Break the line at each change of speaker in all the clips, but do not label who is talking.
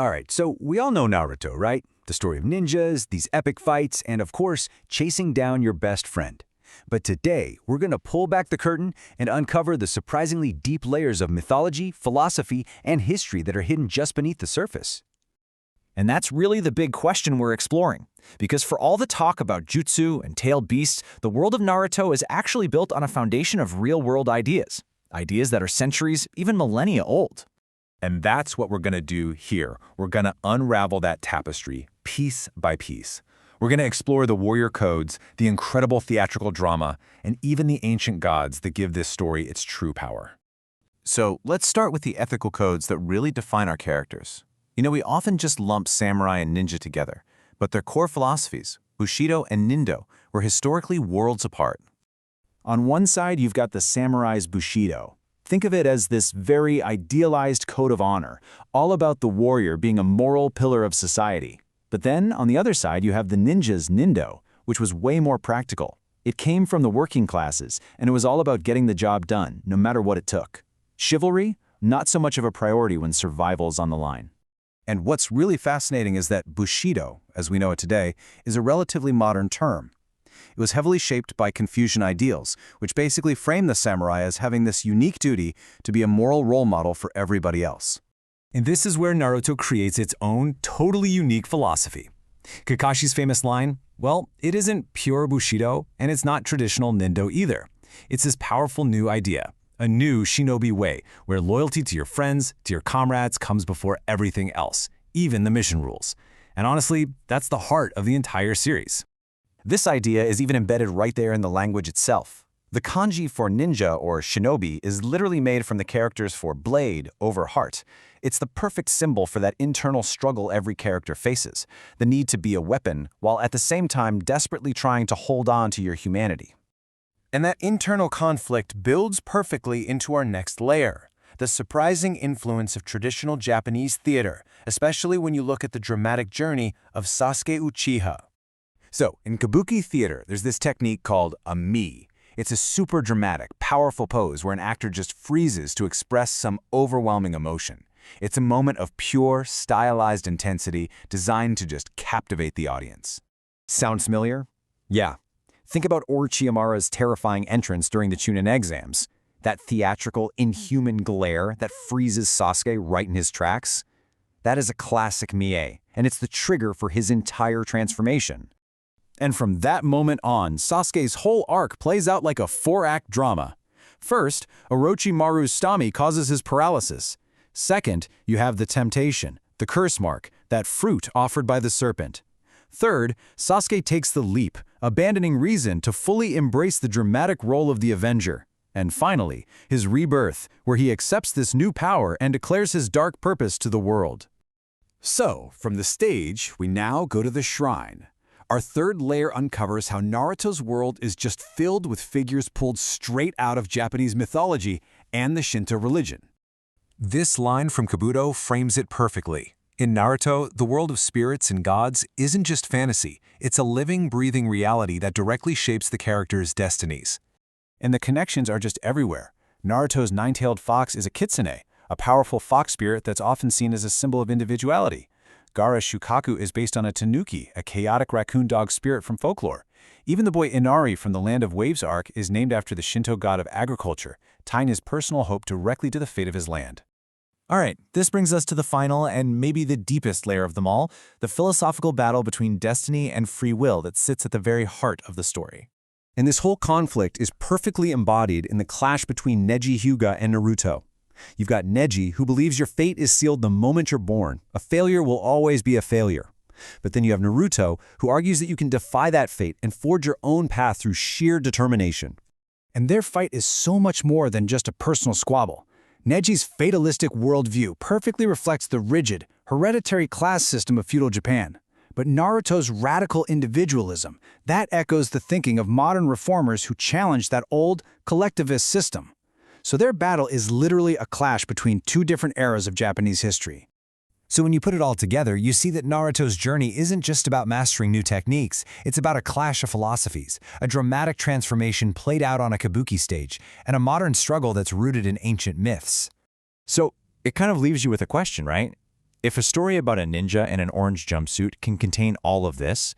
Alright, so we all know Naruto, right? The story of ninjas, these epic fights, and of course, chasing down your best friend. But today, we're going to pull back the curtain and uncover the surprisingly deep layers of mythology, philosophy, and history that are hidden just beneath the surface.
And that's really the big question we're exploring. Because for all the talk about jutsu and tailed beasts, the world of Naruto is actually built on a foundation of real-world ideas. Ideas that are centuries, even millennia old.
And that's what we're going to do here. We're going to unravel that tapestry, piece by piece. We're going to explore the warrior codes, the incredible theatrical drama, and even the ancient gods that give this story its true power.
So let's start with the ethical codes that really define our characters. You know, we often just lump samurai and ninja together, but their core philosophies, Bushido and Nindo, were historically worlds apart.
On one side, you've got the samurai's Bushido. Think of it as this very idealized code of honor, all about the warrior being a moral pillar of society. But then, on the other side, you have the ninja's Nindo, which was way more practical. It came from the working classes, and it was all about getting the job done, no matter what it took. Chivalry, not so much of a priority when survival's on the line.
And what's really fascinating is that Bushido, as we know it today, is a relatively modern term. It was heavily shaped by Confucian ideals, which basically framed the samurai as having this unique duty to be a moral role model for everybody else.
And this is where Naruto creates its own totally unique philosophy. Kakashi's famous line, well, it isn't pure Bushido, and it's not traditional Nindo either. It's this powerful new idea, a new shinobi way, where loyalty to your friends, to your comrades comes before everything else, even the mission rules. And honestly, that's the heart of the entire series.
This idea is even embedded right there in the language itself. The kanji for ninja or shinobi is literally made from the characters for blade over heart. It's the perfect symbol for that internal struggle every character faces, the need to be a weapon while at the same time desperately trying to hold on to your humanity. And that internal conflict builds perfectly into our next layer, the surprising influence of traditional Japanese theater, especially when you look at the dramatic journey of Sasuke Uchiha. So, in kabuki theater, there's this technique called a mi. It's a super dramatic, powerful pose where an actor just freezes to express some overwhelming emotion. It's a moment of pure, stylized intensity designed to just captivate the audience.
Sound familiar? Yeah. Think about Orochimaru's terrifying entrance during the Chunin exams. That theatrical, inhuman glare that freezes Sasuke right in his tracks. That is a classic Mie, and it's the trigger for his entire transformation. And from that moment on, Sasuke's whole arc plays out like a 4-act drama. First, Orochimaru's Stami causes his paralysis. Second, you have the temptation, the curse mark, that fruit offered by the serpent. Third, Sasuke takes the leap, abandoning reason to fully embrace the dramatic role of the Avenger. And finally, his rebirth, where he accepts this new power and declares his dark purpose to the world.
So, from the stage, we now go to the shrine. Our third layer uncovers how Naruto's world is just filled with figures pulled straight out of Japanese mythology and the Shinto religion.
This line from Kabuto frames it perfectly. In Naruto, the world of spirits and gods isn't just fantasy, it's a living, breathing reality that directly shapes the characters' destinies.
And the connections are just everywhere. Naruto's nine-tailed fox is a kitsune, a powerful fox spirit that's often seen as a symbol of individuality. Gaara's Shukaku is based on a tanuki, a chaotic raccoon dog spirit from folklore. Even the boy Inari from the Land of Waves arc is named after the Shinto god of agriculture, tying his personal hope directly to the fate of his land. All right, this brings us to the final and maybe the deepest layer of them all, the philosophical battle between destiny and free will that sits at the very heart of the story.
And this whole conflict is perfectly embodied in the clash between Neji Hyuga and Naruto. You've got Neji, who believes your fate is sealed the moment you're born. A failure will always be a failure. But then you have Naruto, who argues that you can defy that fate and forge your own path through sheer determination. And their fight is so much more than just a personal squabble. Neji's fatalistic worldview perfectly reflects the rigid, hereditary class system of feudal Japan. But Naruto's radical individualism, that echoes the thinking of modern reformers who challenge that old, collectivist system. So their battle is literally a clash between two different eras of Japanese history. So when you put it all together, you see that Naruto's journey isn't just about mastering new techniques, it's about a clash of philosophies, a dramatic transformation played out on a kabuki stage, and a modern struggle that's rooted in ancient myths. So it kind of leaves you with a question, right?
If a story about a ninja in an orange jumpsuit can contain all of this,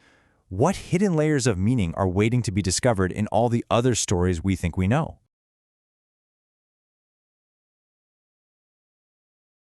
what hidden layers of meaning are waiting to be discovered in all the other stories we think we know?